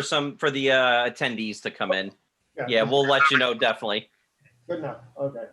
some for the attendees to come in. Yeah. Yeah, we'll let you know, definitely. Good enough. Okay.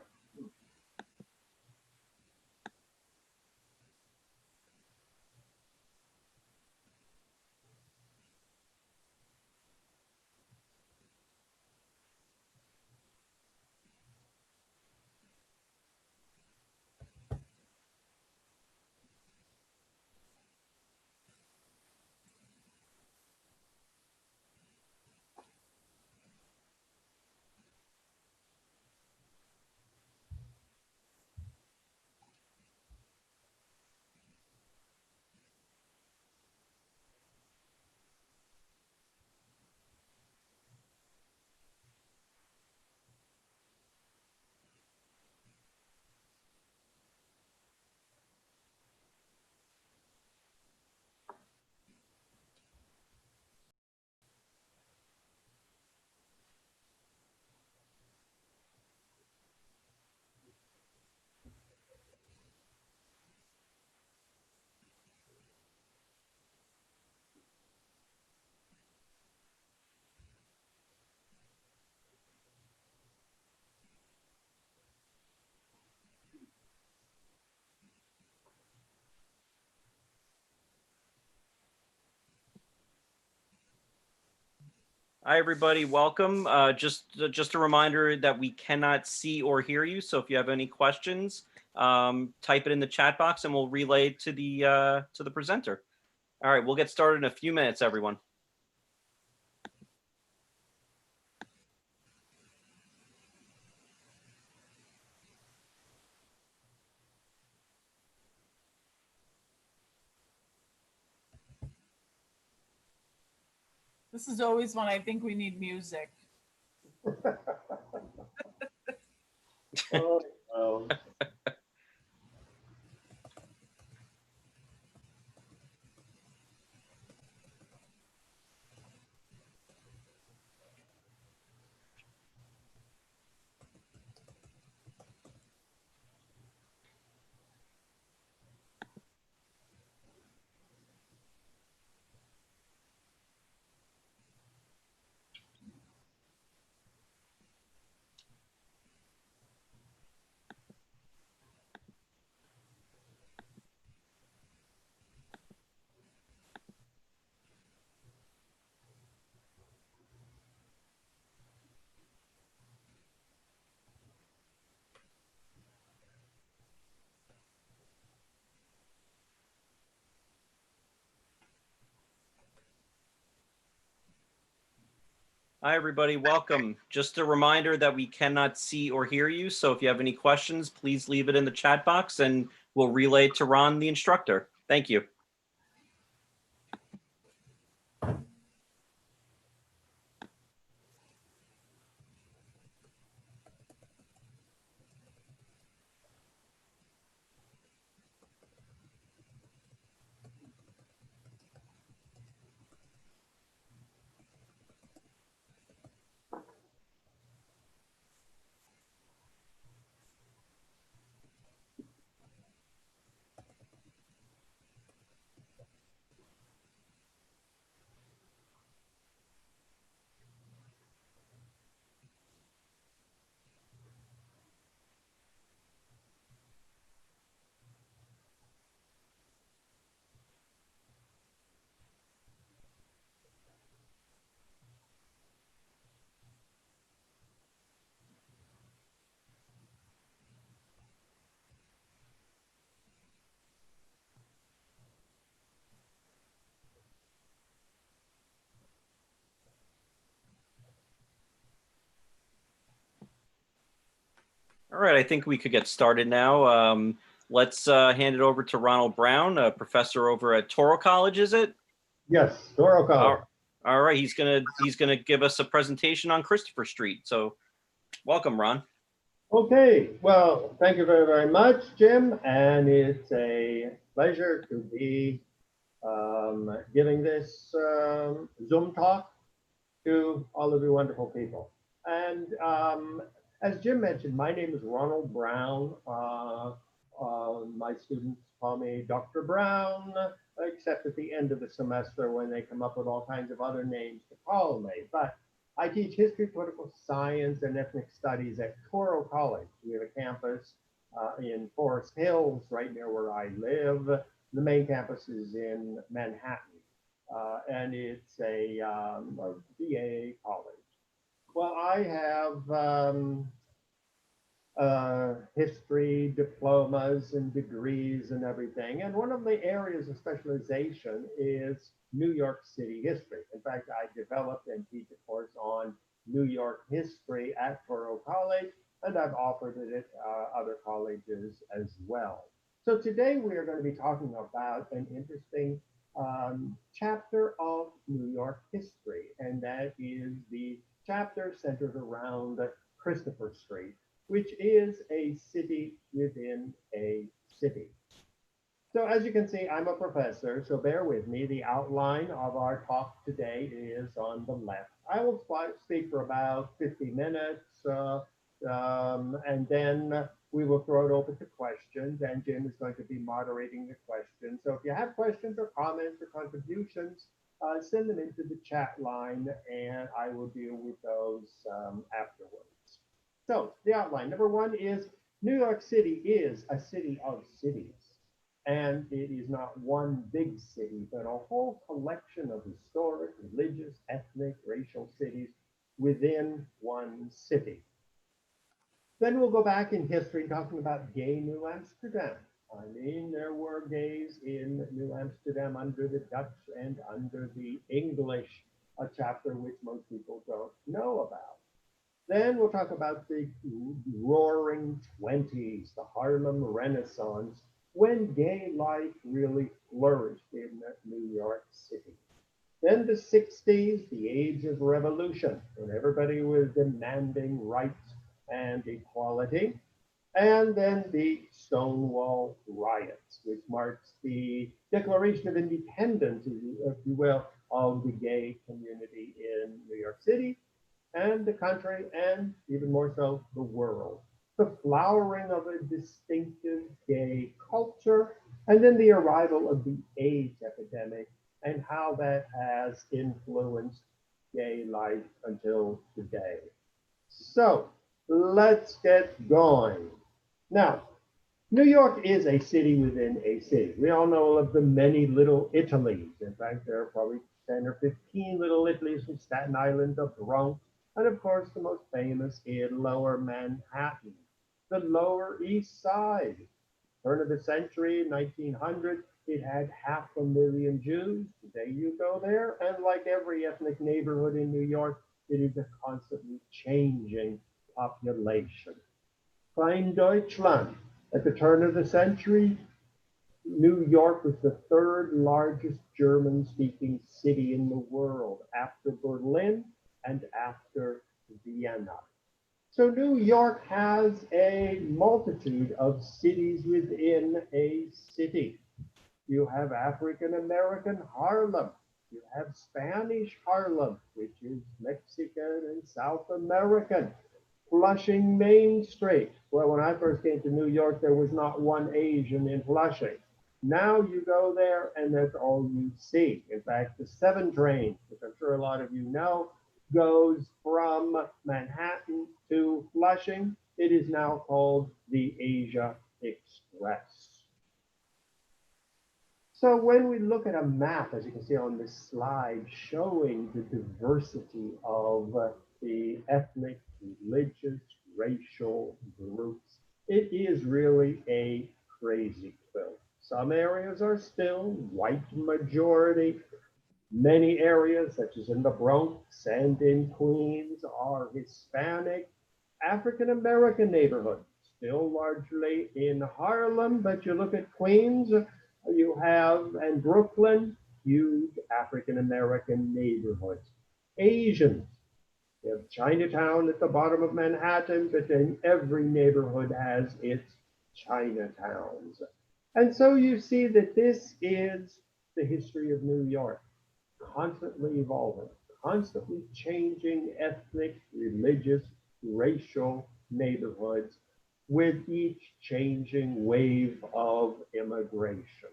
Hi, everybody. Welcome. Just a reminder that we cannot see or hear you. So if you have any questions, type it in the chat box and we'll relay it to the presenter. All right, we'll get started in a few minutes, everyone. This is always when I think we need music. Oh, no. Hi, everybody. Welcome. Just a reminder that we cannot see or hear you. So if you have any questions, please leave it in the chat box and we'll relay it to Ron, the instructor. Thank you. All right, I think we could get started now. Let's hand it over to Ronald Brown, a professor over at Toro College, is it? Yes, Toro College. All right, he's gonna give us a presentation on Christopher Street. So, welcome, Ron. Okay, well, thank you very, very much, Jim. And it's a pleasure to be giving this Zoom talk to all of you wonderful people. And as Jim mentioned, my name is Ronald Brown. My students call me Dr. Brown. except at the end of the semester when they come up with all kinds of other names to call me. But I teach history, political science, and ethnic studies at Toro College. We have a campus in Forest Hills, right near where I live. The main campus is in Manhattan, and it's a BA college. Well, I have history diplomas and degrees and everything. And one of the areas of specialization is New York City history. In fact, I developed and teach a course on New York history at Toro College, and I've offered it at other colleges as well. So today we are going to be talking about an interesting chapter of New York history, and that is the chapter centered around Christopher Street, which is a city within a city. So as you can see, I'm a professor, so bear with me. The outline of our talk today is on the left. I will speak for about 50 minutes, and then we will throw it open to questions, and Jim is going to be moderating the questions. So if you have questions or comments or contributions, send them into the chat line, and I will deal with those afterwards. So the outline, number one is New York City is a city of cities. And it is not one big city, but a whole collection of historic, religious, ethnic, racial cities within one city. Then we'll go back in history talking about gay New Amsterdam. I mean, there were gays in New Amsterdam under the Dutch and under the English, a chapter which most people don't know about. Then we'll talk about the roaring 20s, the Harlem Renaissance, when gay life really flourished in New York City. Then the 60s, the age of revolution, when everybody was demanding rights and equality. And then the Stonewall Riots, which marks the Declaration of Independence, if you will, of the gay community in New York City and the country, and even more so, the world. The flowering of a distinctive gay culture, and then the arrival of the AIDS epidemic and how that has influenced gay life until today. So let's get going. Now, New York is a city within a city. We all know of the many little Italies. In fact, there are probably 10 or 15 little Italies from Staten Island to Bronx, and of course, the most famous in Lower Manhattan, the Lower East Side. Turn of the century, 1900, it had 500,000 Jews. Today you go there, and like every ethnic neighborhood in New York, it is a constantly changing population. Klein Deutschland. At the turn of the century, New York was the third largest German-speaking city in the world after Berlin and after Vienna. So New York has a multitude of cities within a city. You have African-American Harlem. You have Spanish Harlem, which is Mexican and South American. Flushing Main Street. Well, when I first came to New York, there was not one Asian in Flushing. Now you go there and that's all you see. In fact, the 7 train, which I'm sure a lot of you know, goes from Manhattan to Flushing. It is now called the Asia Express. So when we look at a map, as you can see on this slide, showing the diversity of the ethnic, religious, racial groups, it is really a crazy quilt. Some areas are still white majority. Many areas, such as in the Bronx and in Queens, are Hispanic. African American neighborhoods, still largely in Harlem, but you look at Queens, you have, and Brooklyn, huge African American neighborhoods. Asians, you have Chinatown at the bottom of Manhattan, but then every neighborhood has its Chinatowns. And so you see that this is the history of New York, constantly evolving, constantly changing ethnic, religious, racial neighborhoods with each changing wave of immigration.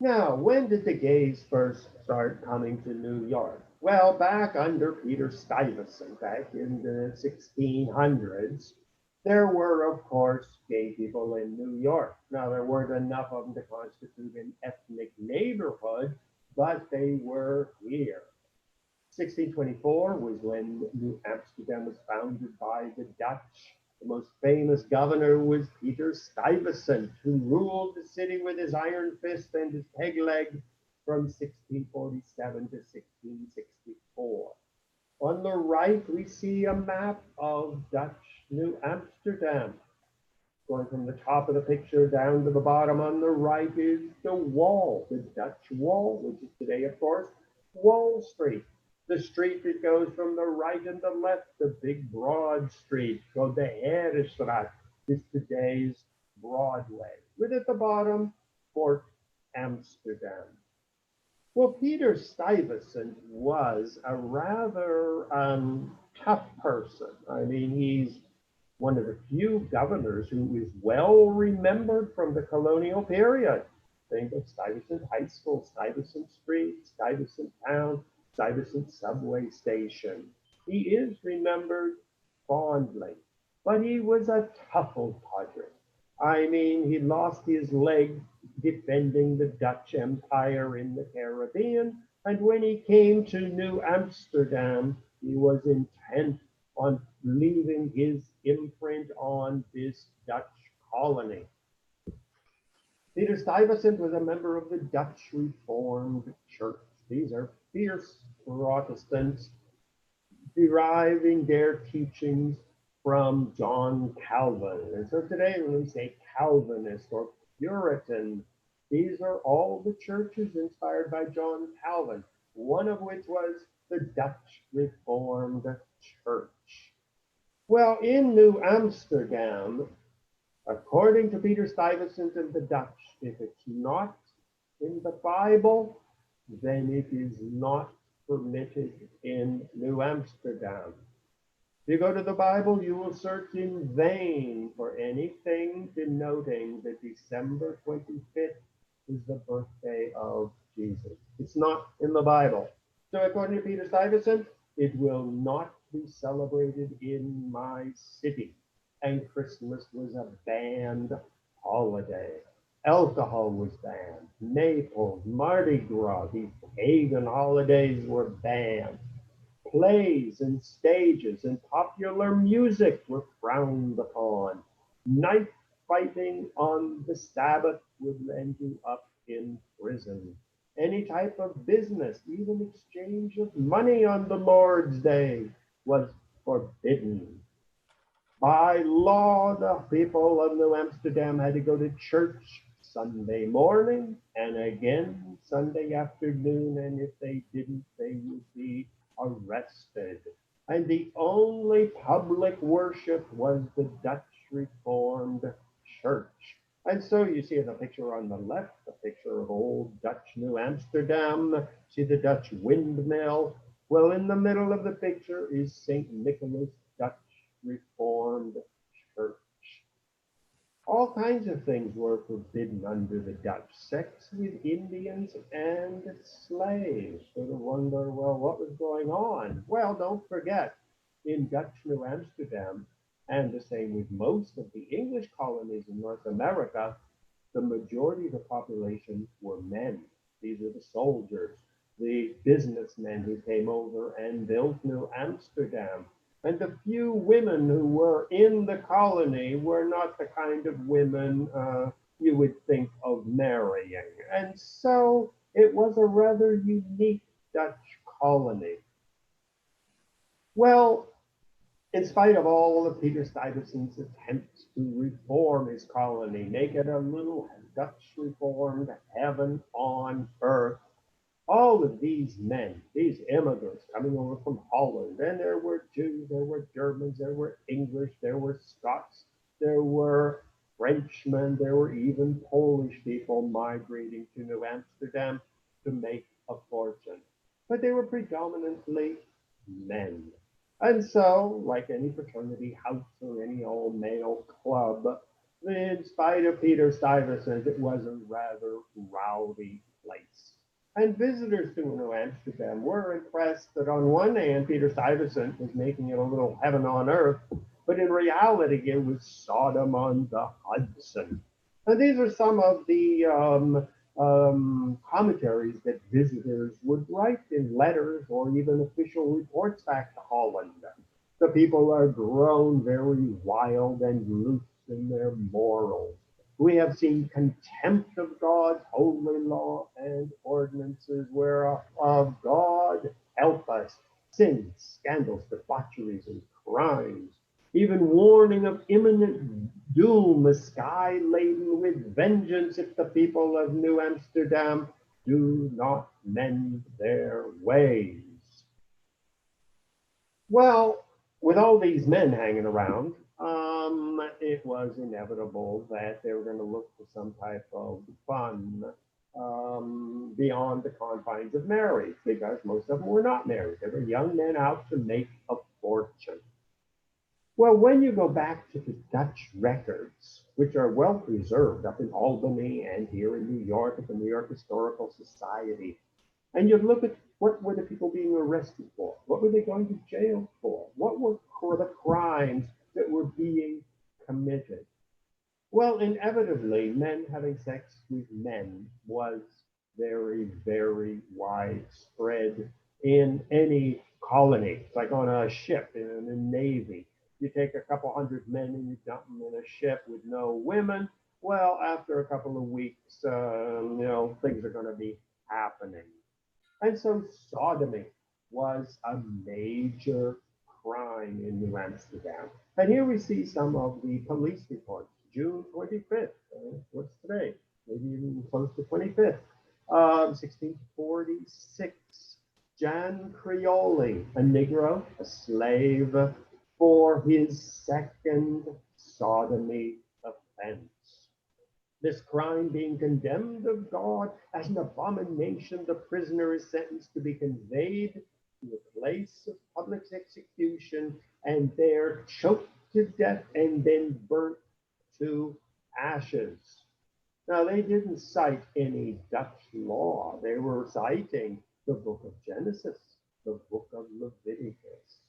Now, when did the gays first start coming to New York? Well, back under Peter Stuyvesant, back in the 1600s, there were, of course, gay people in New York. Now, there weren't enough of them to constitute an ethnic neighborhood, but they were here. 1624 was when New Amsterdam was founded by the Dutch. The most famous governor was Peter Stuyvesant, who ruled the city with his iron fist and his peg leg from 1647 to 1664. On the right, we see a map of Dutch New Amsterdam. Going from the top of the picture down to the bottom on the right is the wall, the Dutch wall, which is today, of course, Wall Street. The street that goes from the right and the left, the big broad street, called the Herenstraat, is today's Broadway. With at the bottom, Fort Amsterdam. Well, Peter Stuyvesant was a rather tough person. I mean, he's one of the few governors who is well remembered from the colonial period. Think of Stuyvesant High School, Stuyvesant Street, Stuyvesant Town, Stuyvesant Subway Station. He is remembered fondly, but he was a tough old codger. I mean, he lost his leg defending the Dutch Empire in the Caribbean, and when he came to New Amsterdam, he was intent on leaving his imprint on this Dutch colony. Peter Stuyvesant was a member of the Dutch Reformed Church. These are fierce Protestants deriving their teachings from John Calvin. And so today, when we say Calvinist or Puritan, these are all the churches inspired by John Calvin, one of which was the Dutch Reformed Church. Well, in New Amsterdam, according to Peter Stuyvesant and the Dutch, if it's not in the Bible, then it is not permitted in New Amsterdam. If you go to the Bible, you will search in vain for anything denoting that December 25th is the birthday of Jesus. It's not in the Bible. So according to Peter Stuyvesant, it will not be celebrated in my city. And Christmas was a banned holiday. Alcohol was banned. Naples, Mardi Gras, these pagan holidays were banned. Plays and stages and popular music were frowned upon. Knife fighting on the Sabbath would end you up in prison. Any type of business, even exchange of money on the Lord's Day, was forbidden. By law, the people of New Amsterdam had to go to church Sunday morning and again Sunday afternoon, and if they didn't, they would be arrested. And the only public worship was the Dutch Reformed Church. And so you see in the picture on the left, a picture of old Dutch New Amsterdam. See the Dutch windmill? Well, in the middle of the picture is St. Nicholas Dutch Reformed Church. All kinds of things were forbidden under the Dutch. Sex with Indians and slaves. Sort of wonder, well, what was going on? Well, don't forget, in Dutch New Amsterdam, and the same with most of the English colonies in North America, the majority of the population were men. These are the soldiers, the businessmen who came over and built New Amsterdam. And the few women who were in the colony were not the kind of women you would think of marrying. And so it was a rather unique Dutch colony. Well, in spite of all of Peter Stuyvesant's attempts to reform his colony, make it a little Dutch reformed heaven on earth, all of these men, these immigrants coming over from Holland, and there were Jews, there were Germans, there were English, there were Scots, there were Frenchmen, there were even Polish people migrating to New Amsterdam to make a fortune. But they were predominantly men. And so, like any fraternity house or any old male club, in spite of Peter Stuyvesant, it was a rather rowdy place. And visitors to New Amsterdam were impressed that on one hand, Peter Stuyvesant was making it a little heaven on earth, but in reality, it was Sodom on the Hudson. And these are some of the commentaries that visitors would write in letters or even official reports back to Holland. The people are grown very wild and loose in their morals. We have seen contempt of God's holy law and ordinances, whereof God help us, sins, scandals, debaucheries, and crimes, even warning of imminent doom, a sky laden with vengeance if the people of New Amsterdam do not mend their ways. Well, with all these men hanging around, it was inevitable that they were going to look for some type of fun beyond the confines of marriage, because most of them were not married. They were young men out to make a fortune. Well, when you go back to the Dutch records, which are well preserved up in Albany and here in New York at the New York Historical Society, and you look at what were the people being arrested for? What were they going to jail for? What were the crimes that were being committed? Well, inevitably, men having sex with men was very, very widespread in any colony. It's like on a ship in the Navy. You take a couple hundred men and you dump them in a ship with no women. Well, after a couple of weeks, things are going to be happening. And so sodomy was a major crime in New Amsterdam. And here we see some of the police reports. June 25th, what's today? Maybe even close to 25th, 1646. Jan Creole, a Negro, a slave, for his second sodomy offense. This crime being condemned of God as an abomination, the prisoner is sentenced to be conveyed to a place of public execution and there choked to death and then burnt to ashes. Now, they didn't cite any Dutch law. They were citing the book of Genesis, the book of Leviticus.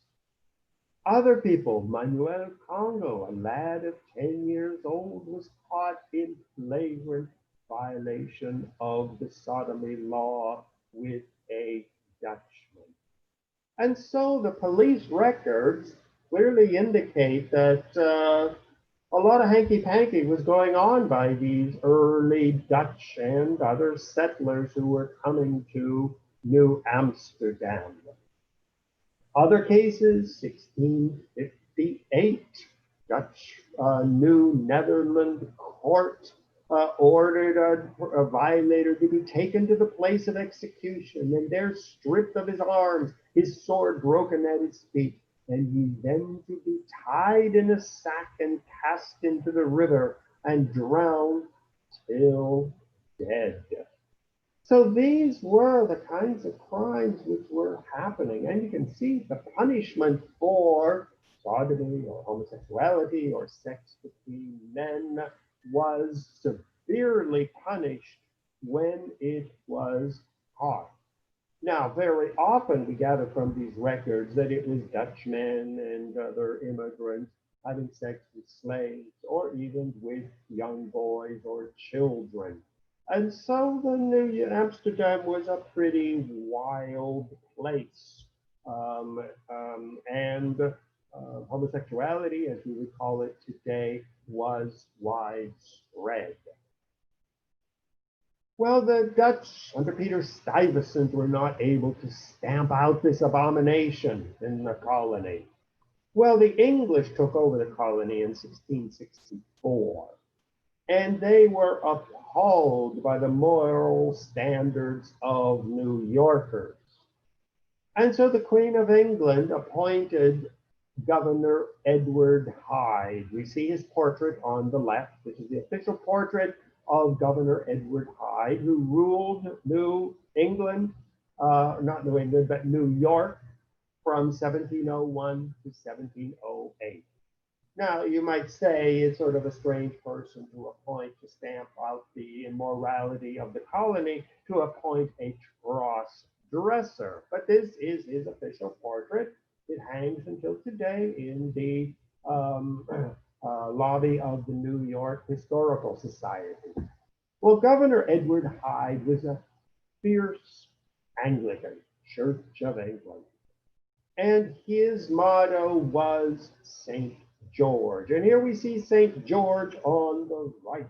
Other people, Manuel Congo, a lad of 10 years old, was caught in flagrant violation of the sodomy law with a Dutchman. And so the police records clearly indicate that a lot of hanky-panky was going on by these early Dutch and other settlers who were coming to New Amsterdam. Other cases, 1658, Dutch New Netherland court ordered a violator to be taken to the place of execution and there stripped of his arms, his sword broken at his feet, and he then to be tied in a sack and cast into the river and drowned till dead. So these were the kinds of crimes which were happening. And you can see the punishment for sodomy or homosexuality or sex between men was severely punished when it was caught. Now, very often we gather from these records that it was Dutchmen and other immigrants having sex with slaves or even with young boys or children. And so the New Amsterdam was a pretty wild place. Homosexuality, as we would call it today, was widespread. Well, the Dutch under Peter Stuyvesant were not able to stamp out this abomination in the colony. Well, the English took over the colony in 1664. And they were appalled by the moral standards of New Yorkers. And so the Queen of England appointed Governor Edward Hyde. We see his portrait on the left. This is the official portrait of Governor Edward Hyde, who ruled New England, not New England, but New York from 1701 to 1708. Now, you might say it's sort of a strange person to appoint to stamp out the immorality of the colony to appoint a cross dresser. But this is his official portrait. It hangs until today in the um, lobby of the New York Historical Society. Well, Governor Edward Hyde was a fierce Anglican, Church of England. And his motto was St. George. And here we see St. George on the right.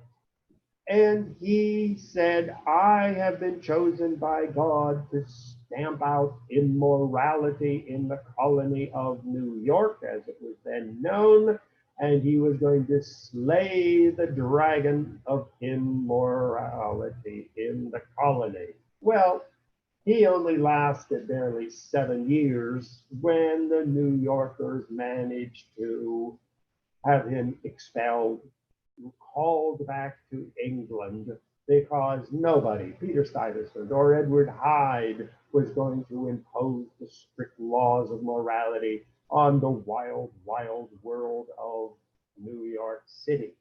And he said, I have been chosen by God to stamp out immorality in the colony of New York, as it was then known. And he was going to slay the dragon of immorality in the colony. Well, he only lasted barely 7 years when the New Yorkers managed to have him expelled, called back to England, because nobody, Peter Stuyvesant or Edward Hyde, was going to impose the strict laws of morality on the wild, wild world of New York City.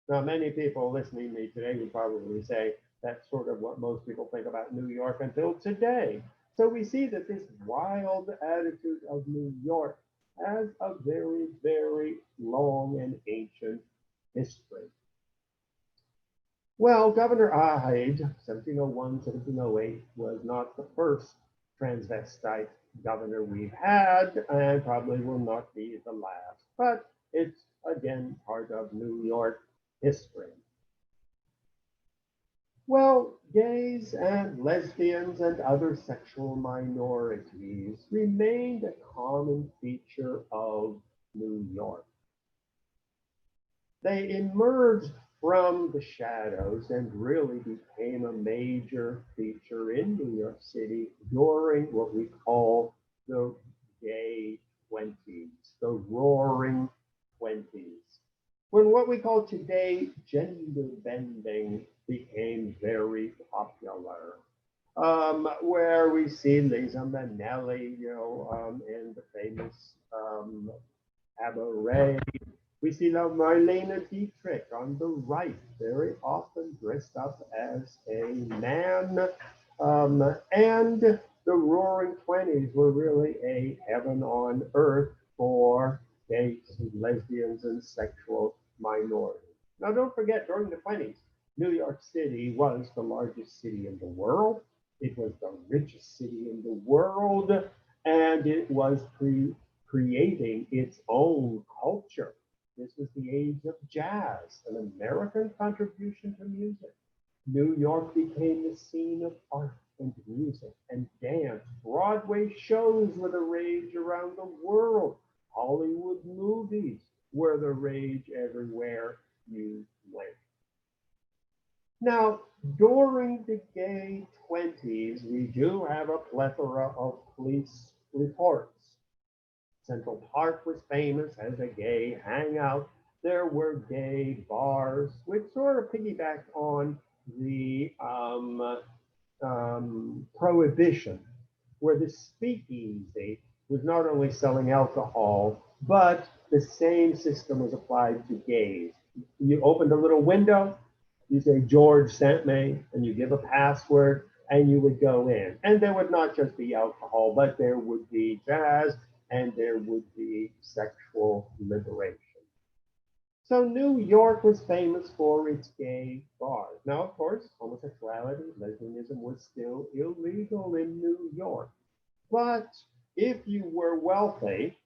Now, many people listening to me today would probably say that's sort of what most people think about New York until today. So we see that this wild attitude of New York has a very, very long and ancient history. Well, Governor Hyde, 1701, 1708, was not the first transvestite governor we've had, and probably will not be the last. But it's, again, part of New York history. Well, gays and lesbians and other sexual minorities remained a common feature of New York. They emerged from the shadows and really became a major feature in New York City during what we call the gay 20s, the roaring 20s, when what we call today gender bending became very popular. Where we see Liza Minnelli, in the famous cabaret. We see now Marlene Dietrich on the right, very often dressed up as a man. And the Roaring Twenties were really a heaven on earth for gays and lesbians and sexual minorities. Now, don't forget, during the 20s, New York City was the largest city in the world. It was the richest city in the world, and it was creating its own culture. This was the age of jazz, an American contribution to music. New York became the scene of art and music and dance. Broadway shows were the rage around the world. Hollywood movies were the rage everywhere you went. Now, during the gay 20s, we do have a plethora of police reports. Central Park was famous as a gay hangout. There were gay bars, which sort of piggybacked on the prohibition, where the speakeasy was not only selling alcohol, but the same system was applied to gays. You opened a little window, you say, George sent me, and you give a password, and you would go in. And there would not just be alcohol, but there would be jazz, and there would be sexual liberation. So New York was famous for its gay bars. Now, of course, homosexuality, lesbianism was still illegal in New York. But if you were wealthy,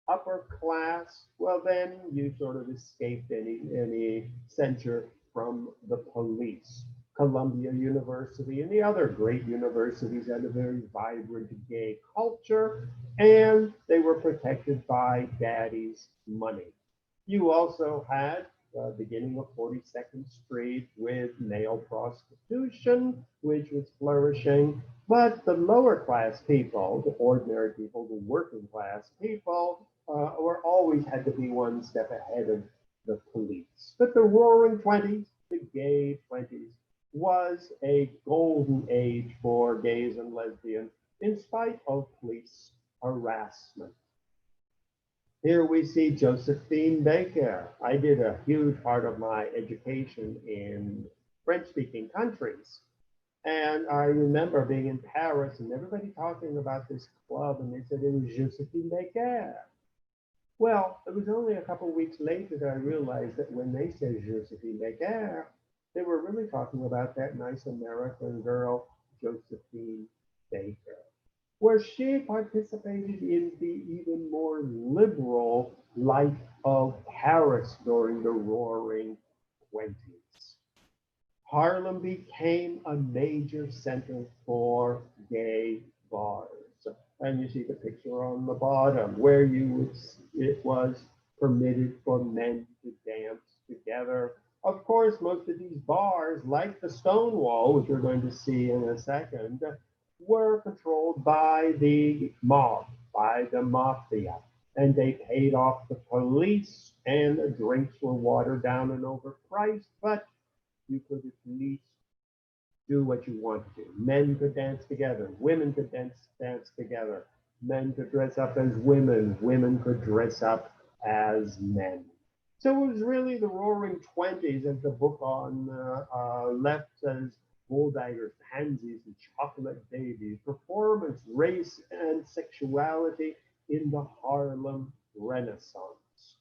upper class, well, then you sort of escaped any censure from the police. Columbia University and the other great universities had a very vibrant gay culture, and they were protected by daddy's money. You also had beginning of 42nd Street with male prostitution, which was flourishing. But the lower class people, the ordinary people, the working class people, were always had to be one step ahead of the police. But the roaring 20s, the gay 20s, was a golden age for gays and lesbians in spite of police harassment. Here we see Josephine Baker. I did a huge part of my education in French-speaking countries. And I remember being in Paris and everybody talking about this club, and they said it was Josephine Baker. Well, it was only a couple of weeks later that I realized that when they said Josephine Baker, they were really talking about that nice American girl, Josephine Baker, where she participated in the even more liberal life of Paris during the Roaring Twenties. Harlem became a major center for gay bars. And you see the picture on the bottom where it was permitted for men to dance together. Of course, most of these bars, like the Stonewall, which we're going to see in a second, were controlled by the mob, by the mafia. And they paid off the police, and the drinks were watered down and overpriced, but you could at least do what you want to. Men could dance together, women could dance together, men could dress up as women, women could dress up as men. So it was really the Roaring Twenties, as the book on left says, bulldaggers, pansies, and chocolate babies, performance, race, and sexuality in the Harlem Renaissance.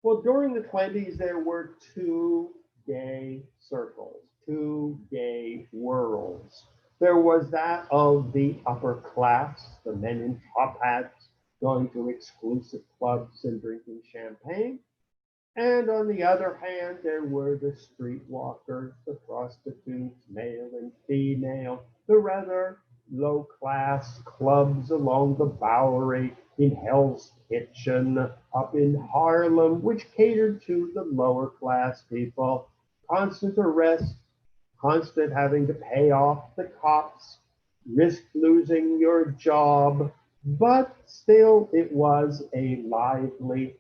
Well, during the 20s, there were two gay circles, two gay worlds. There was that of the upper class, the men in top hats going to exclusive clubs and drinking champagne. And on the other hand, there were the streetwalkers, the prostitutes, male and female, the rather low class clubs along the Bowery, in Hell's Kitchen, up in Harlem, which catered to the lower class people. Constant arrest, constant having to pay off the cops, risk losing your job, but still it was a lively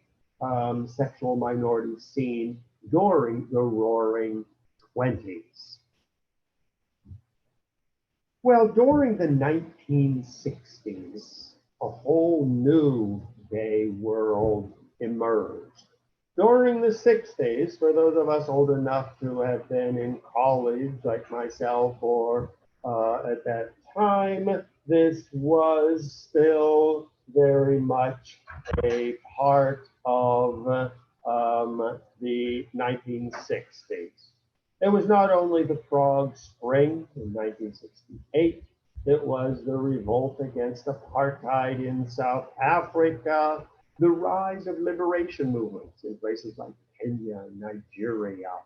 sexual minority scene during the Roaring Twenties. Well, during the 1960s, a whole new gay world emerged. During the 60s, for those of us old enough to have been in college, like myself, or at that time, this was still very much a part of the 1960s. It was not only the Prague Spring in 1968, it was the revolt against apartheid in South Africa, the rise of liberation movements in places like Kenya and Nigeria,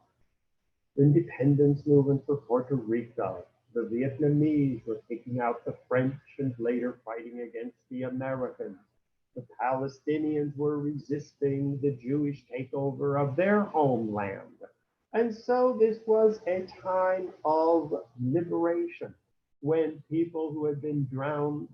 independence movement for Puerto Rico. The Vietnamese were kicking out the French and later fighting against the Americans. The Palestinians were resisting the Jewish takeover of their homeland. And so this was a time of liberation when people who had been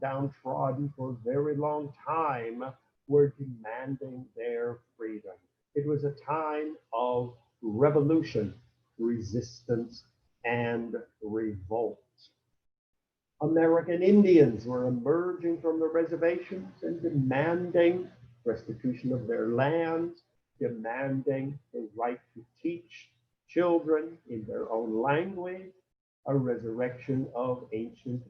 downtrodden for a very long time were demanding their freedom. It was a time of revolution, resistance, and revolt. American Indians were emerging from the reservations and demanding restitution of their lands, demanding the right to teach children in their own language, a resurrection of ancient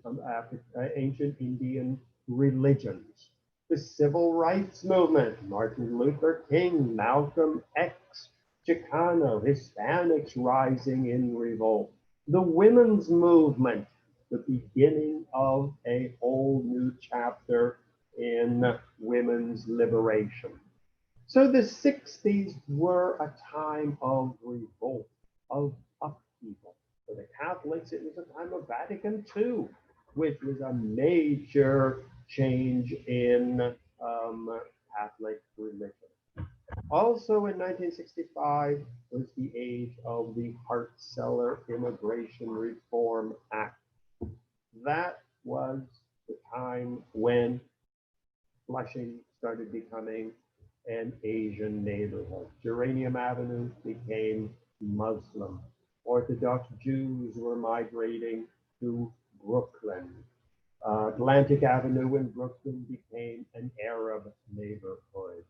Indian religions. The civil rights movement, Martin Luther King, Malcolm X, Chicano, Hispanics rising in revolt. The women's movement, the beginning of a whole new chapter in women's liberation. So the 60s were a time of revolt, of upheaval. For the Catholics, it was a time of Vatican II, which was a major change in Catholic religion. Also in 1965 was the age of the Hart-Celler Immigration Reform Act. That was the time when Flushing started becoming an Asian neighborhood. Geranium Avenue became Muslim. Orthodox Jews were migrating to Brooklyn. Atlantic Avenue in Brooklyn became an Arab neighborhood.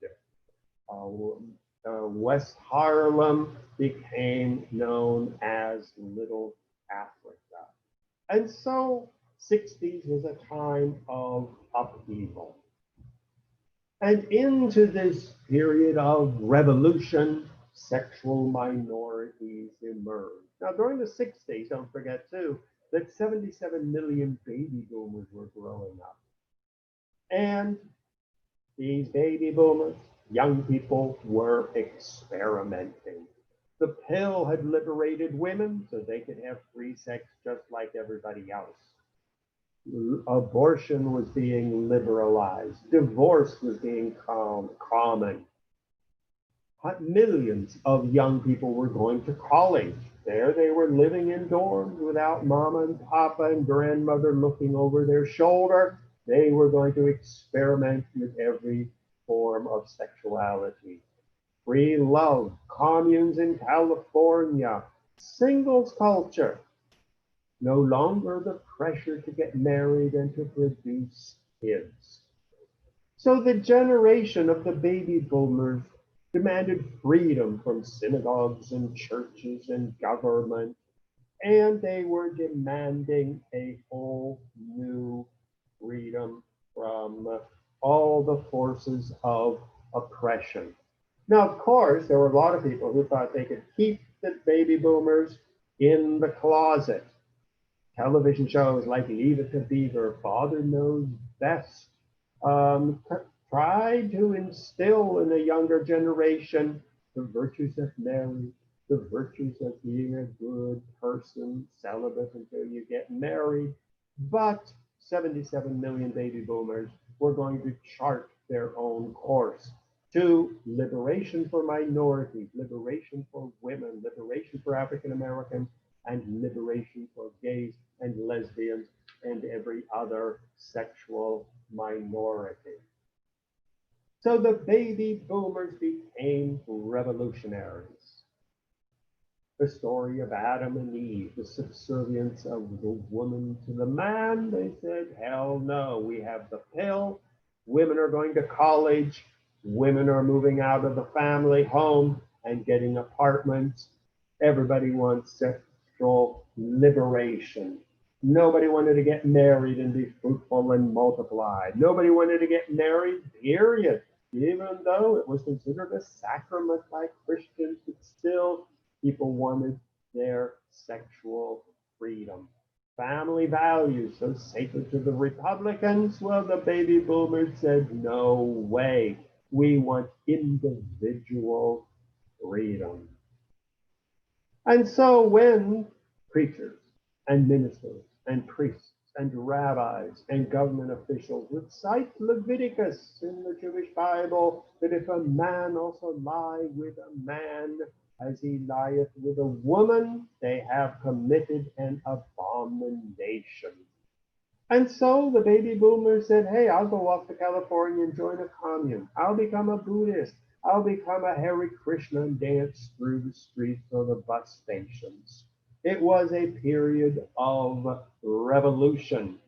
West Harlem became known as Little Africa. And so 60s was a time of upheaval. And into this period of revolution, sexual minorities emerged. Now, during the 60s, don't forget too, that 77 million baby boomers were growing up. And these baby boomers, young people, were experimenting. The pill had liberated women so they could have free sex just like everybody else. Abortion was being liberalized. Divorce was being common. Millions of young people were going to college. There they were living in dorms without mama and papa and grandmother looking over their shoulder. They were going to experiment with every form of sexuality. Free love, communes in California, singles culture. No longer the pressure to get married and to produce kids. So the generation of the baby boomers demanded freedom from synagogues and churches and government, and they were demanding a whole new freedom from all the forces of oppression. Now, of course, there were a lot of people who thought they could keep the baby boomers in the closet. Television shows like Leave It to Beaver, Father Knows Best, tried to instill in the younger generation the virtues of marriage, the virtues of being a good person, celibate until you get married. But 77 million baby boomers were going to chart their own course to liberation for minorities, liberation for women, liberation for African Americans, and liberation for gays and lesbians and every other sexual minority. So the baby boomers became revolutionaries. The story of Adam and Eve, the subservience of the woman to the man, they said, hell no, we have the pill. Women are going to college. Women are moving out of the family home and getting apartments. Everybody wants sexual liberation. Nobody wanted to get married and be fruitful and multiply. Nobody wanted to get married, period. Even though it was considered a sacrament by Christians, but still people wanted their sexual freedom. Family values, so sacred to the Republicans, well, the baby boomers said, no way. We want individual freedom. And so when preachers and ministers and priests and rabbis and government officials would cite Leviticus in the Jewish Bible that if a man also lie with a man as he lieth with a woman, they have committed an abomination. And so the baby boomers said, hey, I'll go off to California and join a commune. I'll become a Buddhist. I'll become a Hare Krishna and dance through the streets or the bus stations. It was a period of revolution.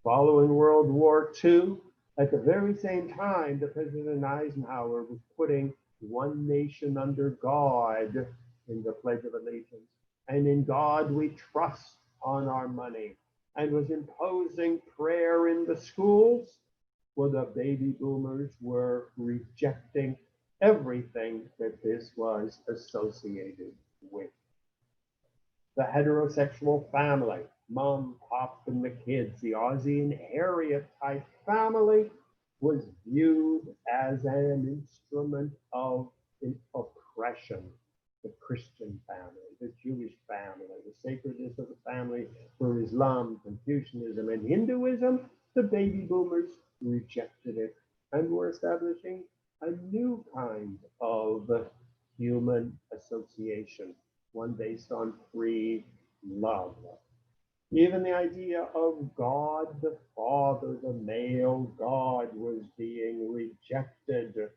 Following World War II, at the very same time, the President Eisenhower was putting one nation under God in the Pledge of Allegiance. And in God we trust on our money. And was imposing prayer in the schools, where the baby boomers were rejecting everything that this was associated with. The heterosexual family, mom, pop, and the kids, the Ozzie and Harriet type family, was viewed as an instrument of oppression. The Christian family, the Jewish family, the sacredness of the family for Islam, Confucianism, and Hinduism, the baby boomers rejected it and were establishing a new kind of human association, one based on free love. Even the idea of God the Father, the male God, was being rejected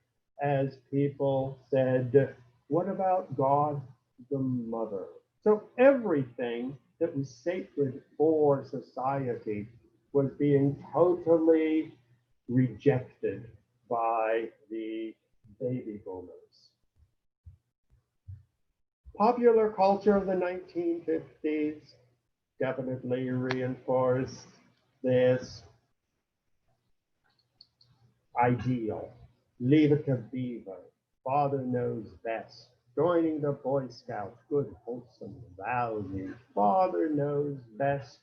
as people said, what about God the Mother? So everything that was sacred for society was being totally rejected by the baby boomers. Popular culture of the 1950s definitely reinforced this ideal. Leave it to Beaver. Father knows best. Joining the Boy Scouts, good wholesome values. Father knows best.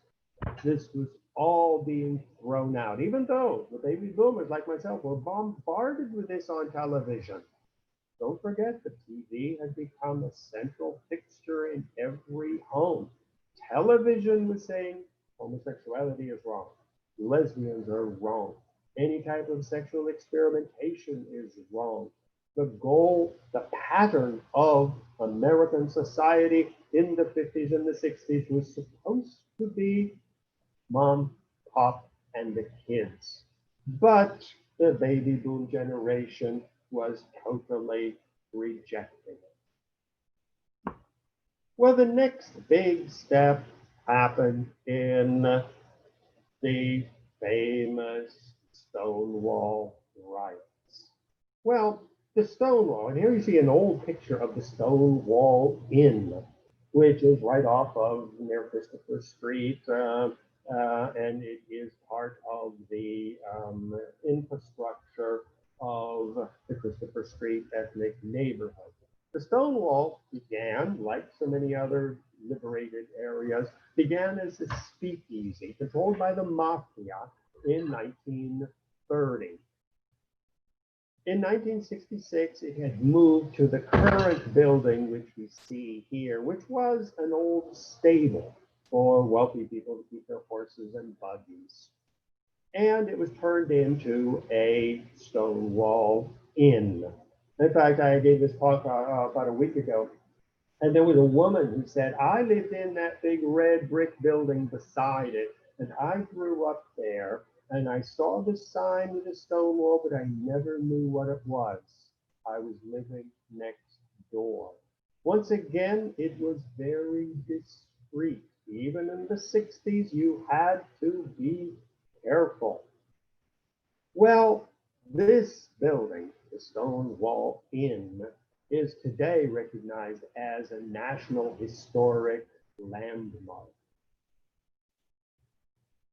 This was all being thrown out, even though the baby boomers like myself were bombarded with this on television. Don't forget the TV had become a central fixture in every home. Television was saying homosexuality is wrong, lesbians are wrong, any type of sexual experimentation is wrong. The goal, the pattern of American society in the 50s and the 60s was supposed to be mom, pop, and the kids. But the baby boom generation was totally rejecting it. Well, the next big step happened in the famous Stonewall Riots. Well, the Stonewall, and here you see an old picture of the Stonewall Inn, which is right off of near Christopher Street, and it is part of the infrastructure of the Christopher Street ethnic neighborhood. The Stonewall began, like so many other liberated areas, began as a speakeasy controlled by the mafia in 1930. In 1966, it had moved to the current building, which we see here, which was an old stable for wealthy people to keep their horses and buggies. And it was turned into a Stonewall Inn. In fact, I gave this talk about a week ago, and there was a woman who said, I lived in that big red brick building beside it, and I grew up there, and I saw the sign with the stone wall, but I never knew what it was. I was living next door. Once again, it was very discreet. Even in the 60s, you had to be careful. Well, this building, the Stonewall Inn, is today recognized as a National Historic Landmark.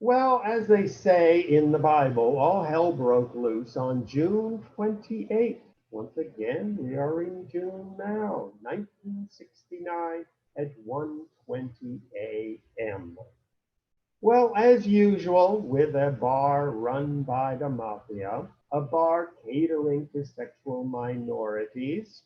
Well, as they say in the Bible, all hell broke loose on June 28th. Once again, we are in June now, 1969 at 1:20 a.m. Well, as usual, with a bar run by the mafia, a bar catering to sexual minorities,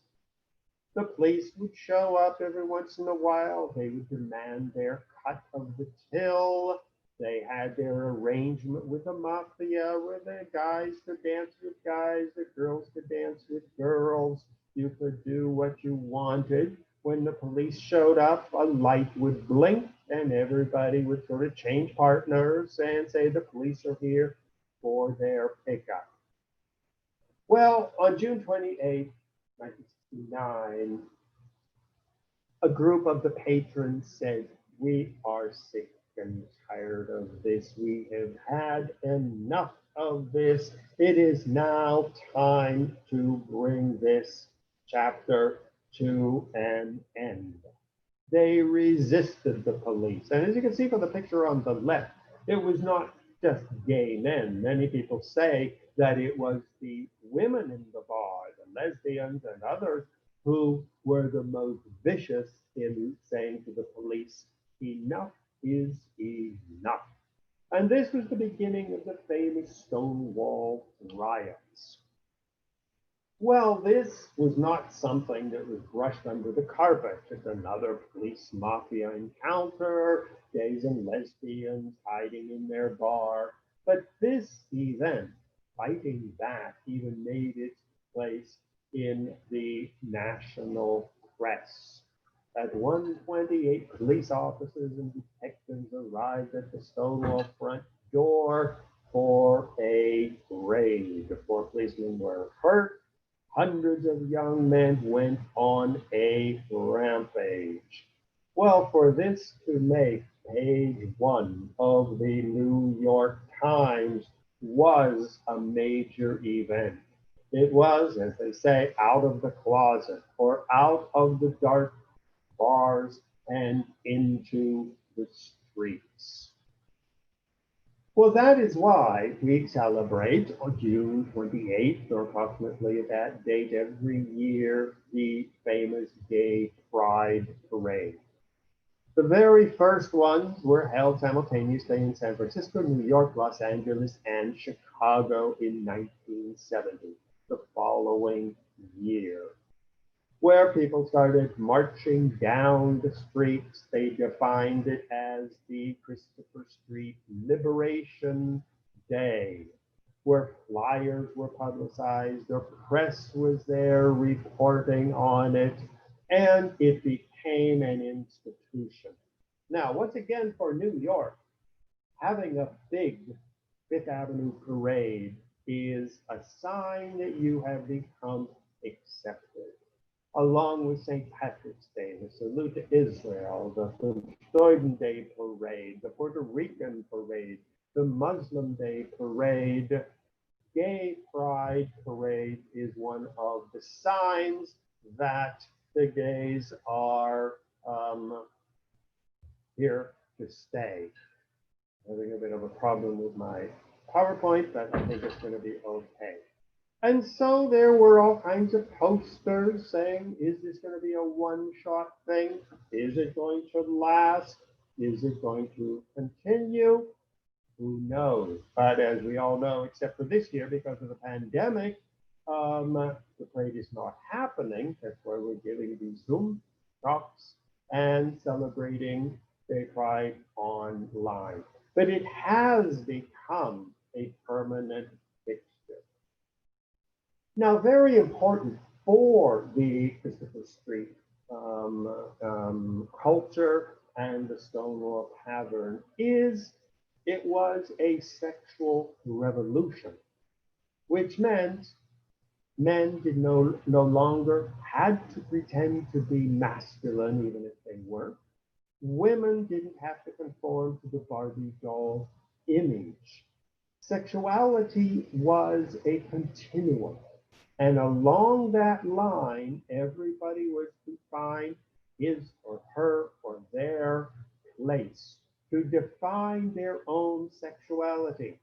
the police would show up every once in a while. They would demand their cut of the till. They had their arrangement with the mafia where the guys could dance with guys, the girls could dance with girls. You could do what you wanted. When the police showed up, a light would blink and everybody would sort of change partners and say the police are here for their pickup. Well, on June 28th, 1969, a group of the patrons said, we are sick and tired of this. We have had enough of this. It is now time to bring this chapter to an end. They resisted the police. And as you can see from the picture on the left, it was not just gay men. Many people say that it was the women in the bar, the lesbians and others who were the most vicious in saying to the police, enough is enough. And this was the beginning of the famous Stonewall Riots. Well, this was not something that was brushed under the carpet, just another police mafia encounter, gays and lesbians hiding in their bar. But this event, fighting back, even made its place in the national press. At 1:28, police officers and detectives arrived at the Stonewall front door for a raid. 4 policemen were hurt. Hundreds of young men went on a rampage. Well, for this to make page one of the New York Times was a major event. It was, as they say, out of the closet or out of the dark bars and into the streets. Well, that is why we celebrate on June 28th, or approximately at that date every year, the famous Gay Pride Parade. The very first ones were held simultaneously in San Francisco, New York, Los Angeles, and Chicago in 1970, the following year, where people started marching down the streets. They defined it as the Christopher Street Liberation Day, where flyers were publicized, the press was there reporting on it, and it became an institution. Now, once again, for New York, having a big Fifth Avenue parade is a sign that you have become accepted, along with St. Patrick's Day, the Salute to Israel, the Sodom Day Parade, the Puerto Rican Parade, the Muslim Day Parade. Gay Pride Parade is one of the signs that the gays are here to stay. Having a bit of a problem with my PowerPoint, but I think it's going to be okay. And so there were all kinds of posters saying, is this going to be a one-shot thing? Is it going to last? Is it going to continue? Who knows? But as we all know, except for this year, because of the pandemic, the parade is not happening. That's why we're giving these Zoom talks and celebrating Gay Pride online. But it has become a permanent fixture. Now, very important for the Christopher Street culture and the Stonewall Tavern is it was a sexual revolution, which meant men did no longer had to pretend to be masculine, even if they weren't. Women didn't have to conform to the Barbie doll image. Sexuality was a continuum. And along that line, everybody was to find his or her or their place, to define their own sexuality,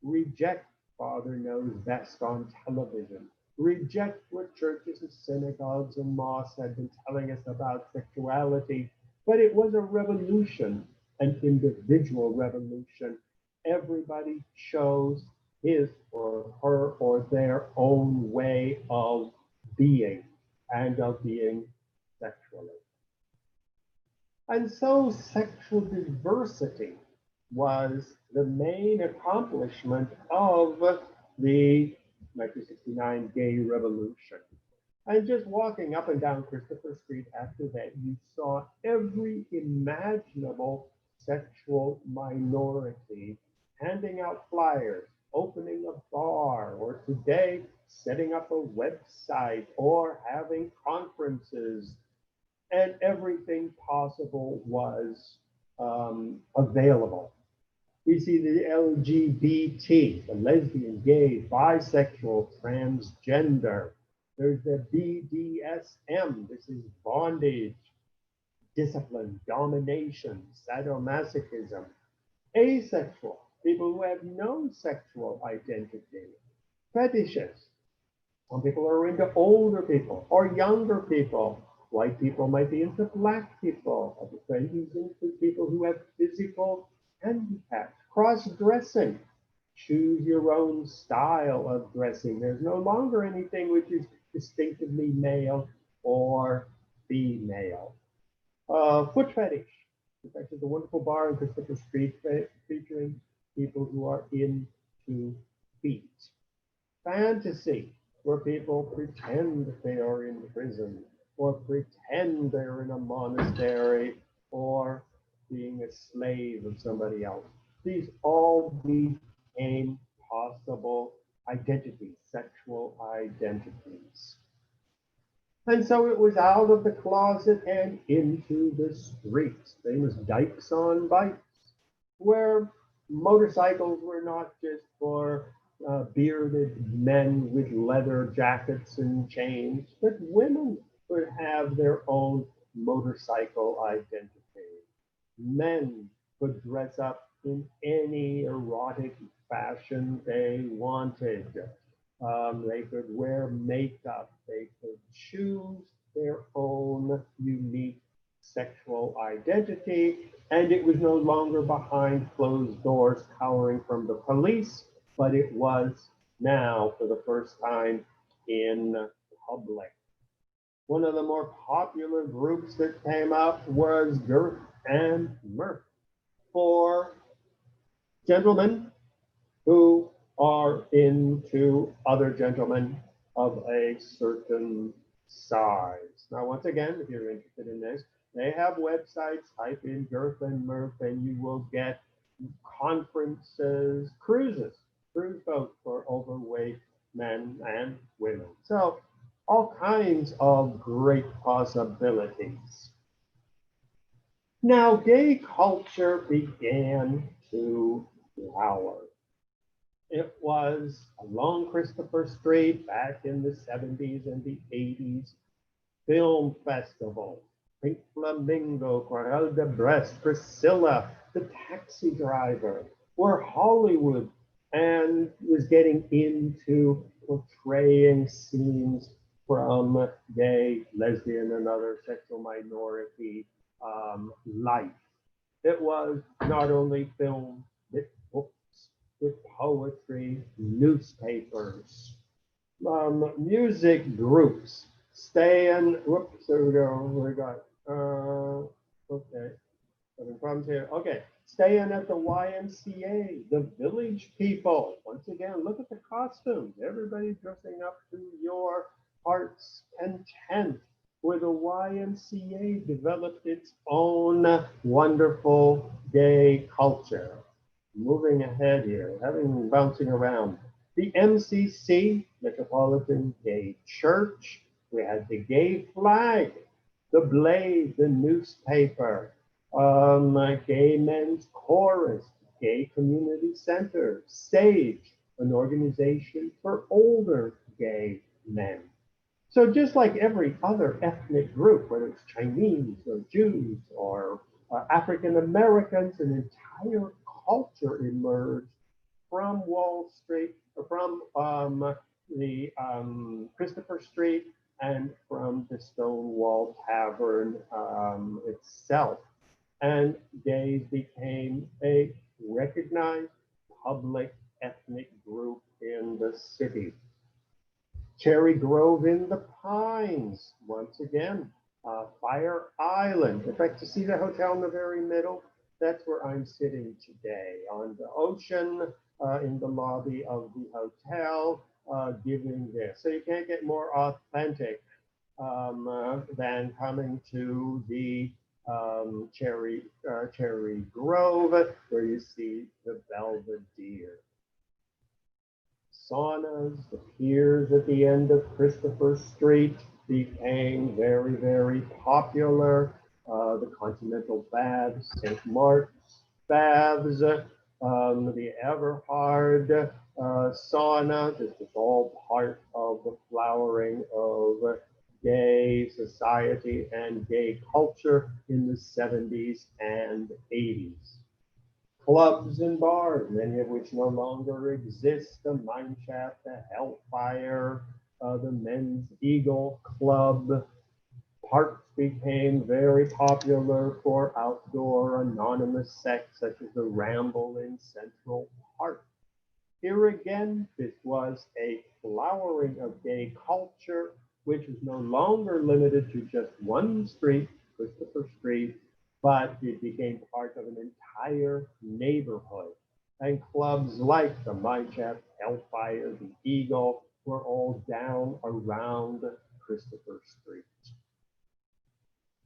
reject Father Knows Best on television, reject what churches and synagogues and mosques had been telling us about sexuality. But it was a revolution, an individual revolution. Everybody chose his or her or their own way of being and of being sexually. And so sexual diversity was the main accomplishment of the 1969 gay revolution. And just walking up and down Christopher Street after that, you saw every imaginable sexual minority handing out flyers, opening a bar, or today setting up a website or having conferences, and everything possible was available. We see the LGBT, the lesbian, gay, bisexual, transgender. There's the BDSM, this is bondage, discipline, domination, sadomasochism. Asexual, people who have no sexual identity. Fetishes, some people are into older people or younger people. White people might be into black people. A friend who's into people who have physical handicaps. Cross-dressing. Choose your own style of dressing. There's no longer anything which is distinctively male or female. Foot fetish. It's actually the wonderful bar in Christopher Street featuring people who are into feet. Fantasy, where people pretend they are in prison or pretend they're in a monastery or being a slave of somebody else. These all became possible identities, sexual identities. And so it was out of the closet and into the streets, famous dykes on bikes, where motorcycles were not just for bearded men with leather jackets and chains, but women could have their own motorcycle identity. Men could dress up in any erotic fashion they wanted. They could wear makeup. They could choose their own unique sexual identity. And it was no longer behind closed doors cowering from the police, but it was now, for the first time, in public. One of the more popular groups that came up was Girth and Mirth for gentlemen who are into other gentlemen of a certain size. Now, once again, if you're interested in this, they have websites. Type in Girth and Mirth, and you will get conferences, cruise boats for overweight men and women. So, all kinds of great possibilities. Now, gay culture began to flower. It was along Christopher Street back in the 70s and the 80s. Film festival, Pink Flamingo, Corel de Brest, Priscilla, The Taxi Driver, were Hollywood and was getting into portraying scenes from gay, lesbian, and other sexual minority life. It was not only film, but books, with poetry, newspapers, music groups. Stay in, whoops, there we go. We got, okay, having problems here. Okay, staying at the YMCA, the Village People. Once again, look at the costumes. Everybody dressing up to your heart's content. Where the YMCA developed its own wonderful gay culture. Moving ahead here, having bouncing around. The MCC, Metropolitan Gay Church. We had the gay flag, the Blade, the newspaper, Gay Men's Chorus, Gay Community Center, SAGE, an organization for older gay men. So just like every other ethnic group, whether it's Chinese or Jews or African Americans, an entire culture emerged from Wall Street, or from the Christopher Street, and from the Stonewall Tavern itself. And gays became a recognized public ethnic group in the city. Cherry Grove in the Pines, once again, Fire Island. In fact, you see the hotel in the very middle? That's where I'm sitting today, on the ocean, in the lobby of the hotel, giving this. So you can't get more authentic than coming to the Cherry Grove, where you see the Belvedere. Saunas, the piers at the end of Christopher Street became very, very popular. The Continental Baths, St. Mark's Baths, the Everhard sauna. This was all part of the flowering of gay society and gay culture in the 70s and 80s. Clubs and bars, many of which no longer exist, the Mineshaft, the Hellfire, the Men's Eagle Club. Parks became very popular for outdoor anonymous sects, such as the Ramble in Central Park. Here again, this was a flowering of gay culture, which was no longer limited to just one street, Christopher Street, but it became part of an entire neighborhood. And clubs like the Mineshaft, Hellfire, the Eagle were all down around Christopher Street.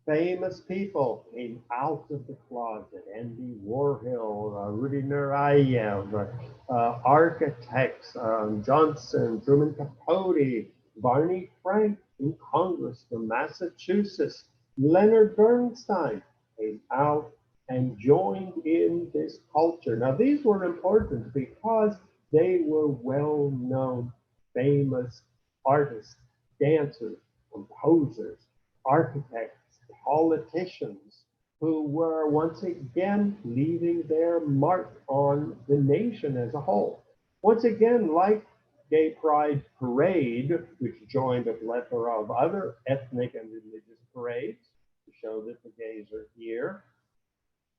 Famous people came out of the closet. Andy Warhill, Rudy Nureyev, architects, Johnson, Truman Capote, Barney Frank, in Congress from Massachusetts, Leonard Bernstein, came out and joined in this culture. Now, these were important because they were well known, famous artists, dancers, composers, architects, politicians who were once again leaving their mark on the nation as a whole. Once again, like Gay Pride Parade, which joined a plethora of other ethnic and religious parades to show that the gays are here,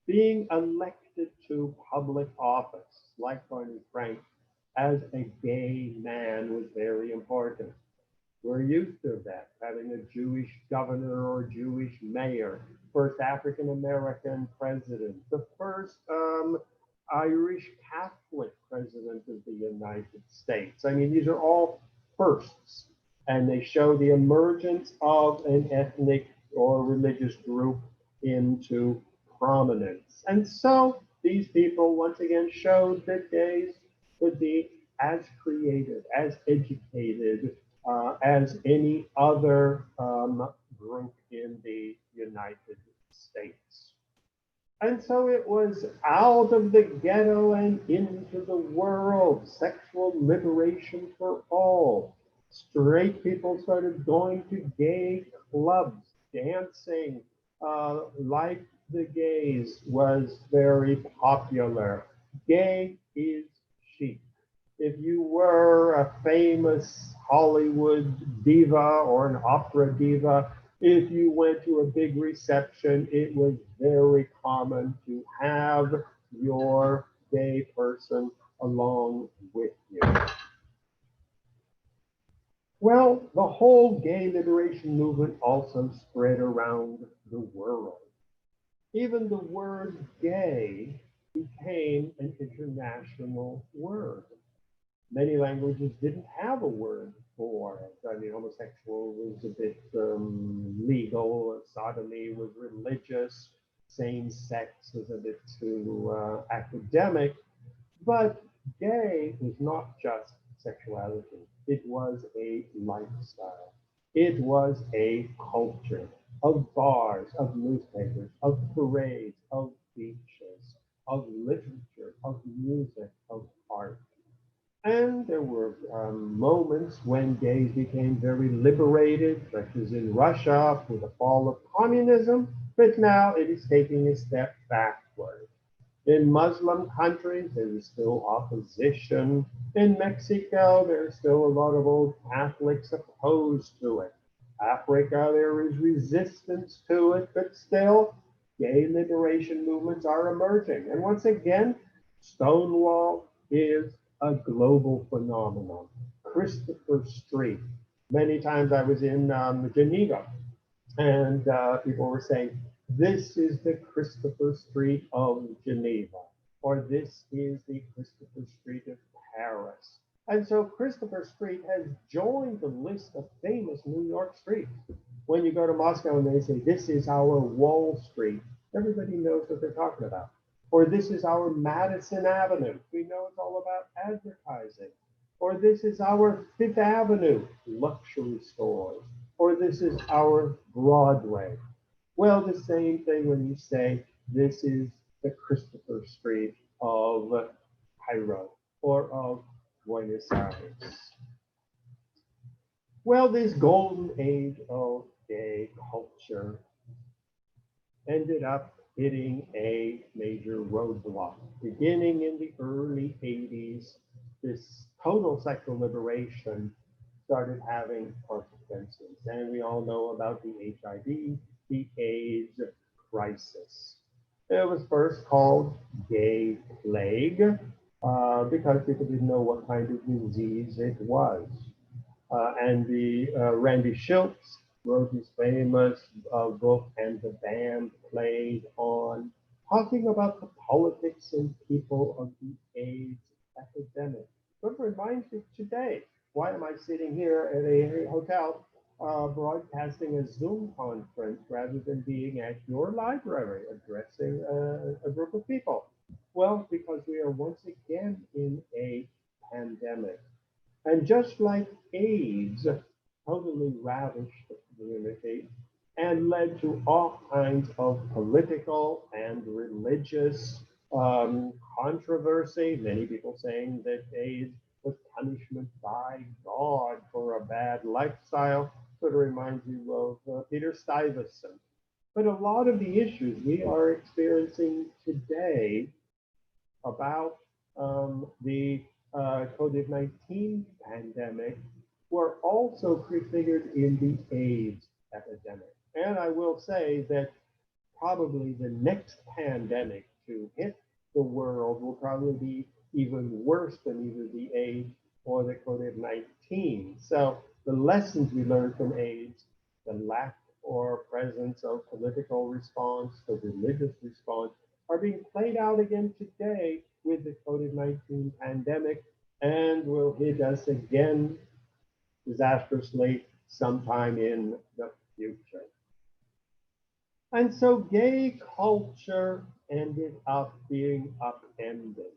being elected to public office, like Barney Frank, as a gay man was very important. We're used to that, having a Jewish governor or Jewish mayor, first African American president, the first Irish Catholic president of the United States. I mean, these are all firsts, and they show the emergence of an ethnic or religious group into prominence. And so these people once again showed that gays could be as creative, as educated, as any other group in the United States. And so it was out of the ghetto and into the world, sexual liberation for all. Straight people started going to gay clubs, dancing like the gays was very popular. Gay is chic. If you were a famous Hollywood diva or an opera diva, if you went to a big reception, it was very common to have your gay person along with you. Well, the whole gay liberation movement also spread around the world. Even the word gay became an international word. Many languages didn't have a word for it. I mean, homosexual was a bit legal, sodomy was religious, same sex was a bit too academic, but gay was not just sexuality, it was a lifestyle. It was a culture of bars, of newspapers, of parades, of beaches, of literature, of music, of art. And there were moments when gays became very liberated, such as in Russia with the fall of communism, but now it is taking a step backward. In Muslim countries, there is still opposition. In Mexico, there are still a lot of old Catholics opposed to it. Africa, there is resistance to it, but still, gay liberation movements are emerging. And once again, Stonewall is a global phenomenon. Christopher Street. Many times I was in Geneva, and people were saying, this is the Christopher Street of Geneva, or this is the Christopher Street of Paris. And so Christopher Street has joined the list of famous New York streets. When you go to Moscow and they say, this is our Wall Street, everybody knows what they're talking about. Or this is our Madison Avenue. We know it's all about advertising. Or this is our Fifth Avenue, luxury stores. Or this is our Broadway. Well, the same thing when you say this is the Christopher Street of Cairo or of Buenos Aires. Well, this golden age of gay culture ended up hitting a major roadblock. Beginning in the early 80s, this total sexual liberation started having consequences. And we all know about the HIV, the AIDS crisis. It was first called gay plague because people didn't know what kind of disease it was. And Randy Schultz wrote his famous book, And the Band Played On, talking about the politics and people of the AIDS epidemic. So it reminds me today, why am I sitting here at a hotel broadcasting a Zoom conference rather than being at your library addressing a group of people? Well, because we are once again in a pandemic. And just like AIDS, totally ravished the community and led to all kinds of political and religious controversy. Many people saying that AIDS was punishment by God for a bad lifestyle. Sort of reminds you of Peter Stuyvesant. But a lot of the issues we are experiencing today about the COVID-19 pandemic were also prefigured in the AIDS epidemic. And I will say that probably the next pandemic to hit the world will probably be even worse than either the AIDS or the COVID-19. So the lessons we learned from AIDS, the lack or presence of political response, the religious response, are being played out again today with the COVID-19 pandemic and will hit us again disastrously sometime in the future. And so gay culture ended up being upended.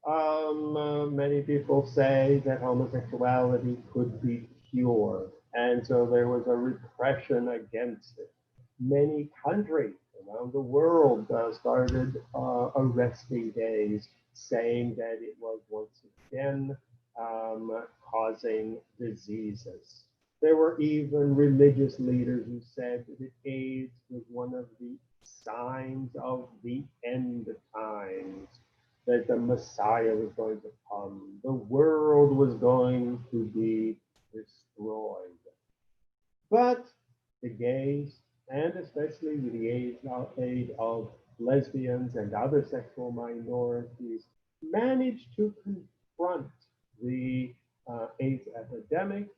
Many people say that homosexuality could be cured, and so there was a repression against it. Many countries around the world started arresting gays, saying that it was once again causing diseases. There were even religious leaders who said that AIDS was one of the signs of the end times, that the Messiah was going to come, the world was going to be destroyed. But the gays, and especially with the aid of lesbians and other sexual minorities, managed to confront the AIDS epidemic,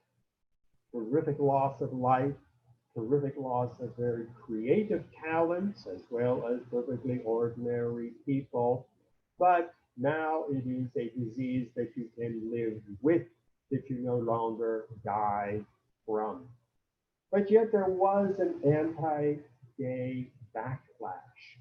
horrific loss of life, terrific loss of very creative talents, as well as perfectly ordinary people. But now it is a disease that you can live with, that you no longer die from. But yet there was an anti-gay backlash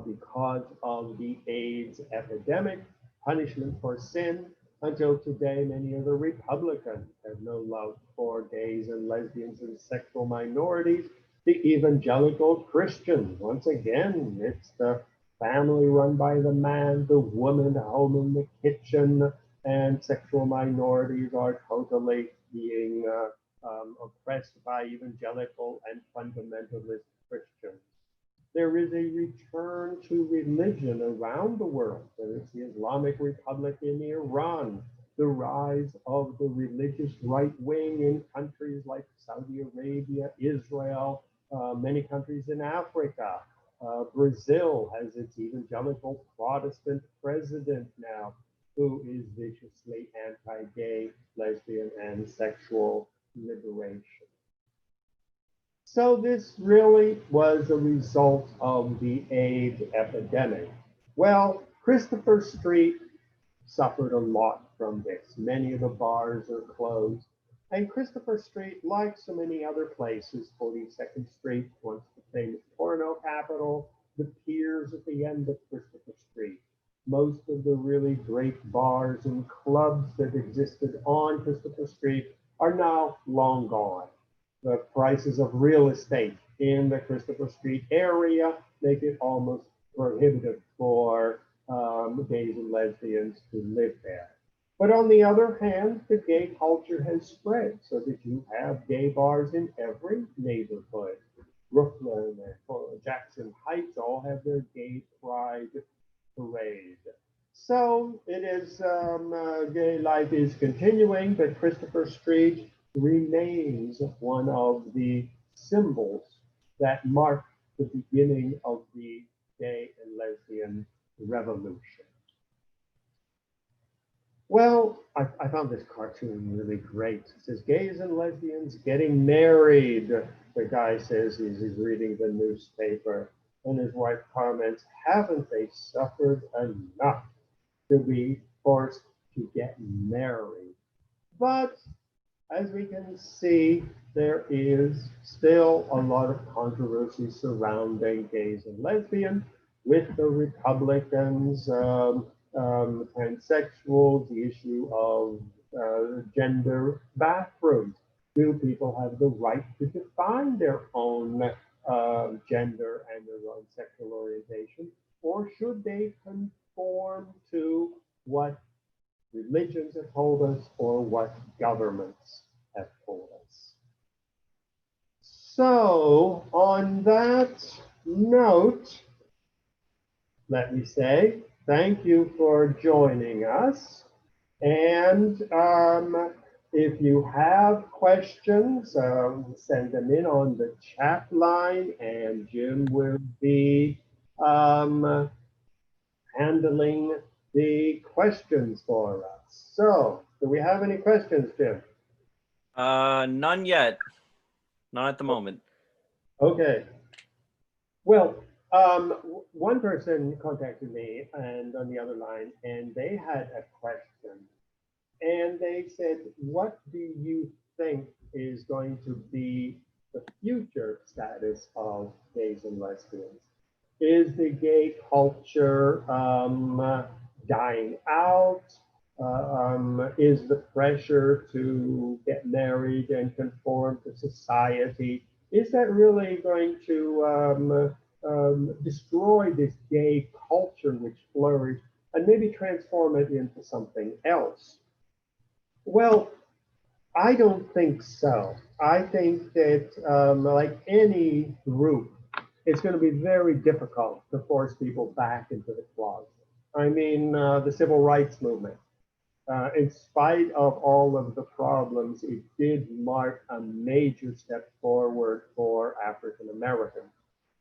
because of the AIDS epidemic, punishment for sin. Until today, many of the Republicans have no love for gays and lesbians and sexual minorities. The evangelical Christians, once again, it's the family run by the man, the woman, home in the kitchen, and sexual minorities are totally being oppressed by evangelical and fundamentalist Christians. There is a return to religion around the world, whether it's the Islamic Republic in Iran, the rise of the religious right wing in countries like Saudi Arabia, Israel, many countries in Africa. Brazil has its evangelical Protestant president now, who is viciously anti-gay, lesbian, and sexual liberation. So this really was a result of the AIDS epidemic. Well, Christopher Street suffered a lot from this. Many of the bars are closed. And Christopher Street, like so many other places, 42nd Street, once the famous porno capital, the piers at the end of Christopher Street. Most of the really great bars and clubs that existed on Christopher Street are now long gone. The prices of real estate in the Christopher Street area make it almost prohibitive for gays and lesbians to live there. But on the other hand, the gay culture has spread so that you have gay bars in every neighborhood. Brooklyn and Jackson Heights all have their gay pride parade. So it is, gay life is continuing, but Christopher Street remains one of the symbols that mark the beginning of the gay and lesbian revolution. Well, I found this cartoon really great. It says, gays and lesbians getting married. The guy says he's reading the newspaper, and his wife comments, haven't they suffered enough to be forced to get married? But as we can see, there is still a lot of controversy surrounding gays and lesbians with the Republicans, transsexuals, the issue of gender bathrooms. Do people have the right to define their own gender and their own sexual orientation? Or should they conform to what religions have told us or what governments have told us? So, on that note, let me say thank you for joining us. And if you have questions, send them in on the chat line, and Jim will be um, handling the questions for us. So, do we have any questions, Jim? None yet. Not at the moment. Okay. Well, one person contacted me and on the other line, and they had a question. And they said, what do you think is going to be the future status of gays and lesbians? Is the gay culture dying out? Is the pressure to get married and conform to society, is that really going to destroy this gay culture which flourished and maybe transform it into something else? Well, I don't think so. I think that, like any group, it's going to be very difficult to force people back into the closet. I mean, the civil rights movement, in spite of all of the problems, it did mark a major step forward for African Americans.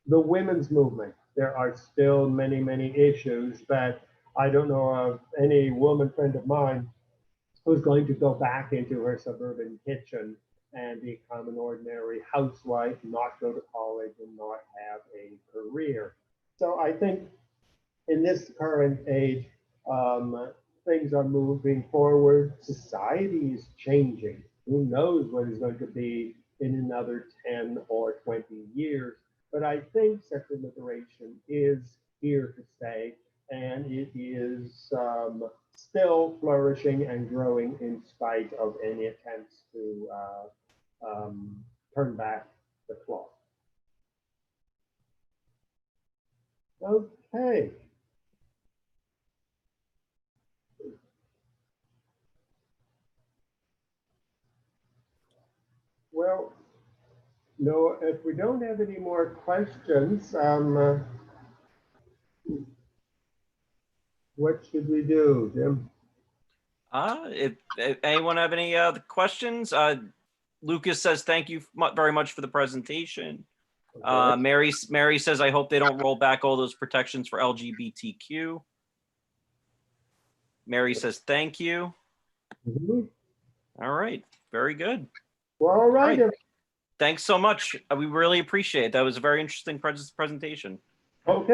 The women's movement, there are still many, many issues, but I don't know of any woman friend of mine who's going to go back into her suburban kitchen and become an ordinary housewife, not go to college, and not have a career. So I think in this current age, things are moving forward. Society is changing. Who knows what is going to be in another 10 or 20 years? But I think sexual liberation is here to stay, and it is still flourishing and growing in spite of any attempts to turn back the clock. Okay. Well, no, if we don't have any more questions, what should we do, Jim? If anyone have any other questions, Lucas says thank you very much for the presentation. Okay. Mary says I hope they don't roll back all those protections for LGBTQ. Mary says thank you. Mhm. All right, very good. Well, all right. All right. Thanks so much. We really appreciate it. That was a very interesting presentation. Okay.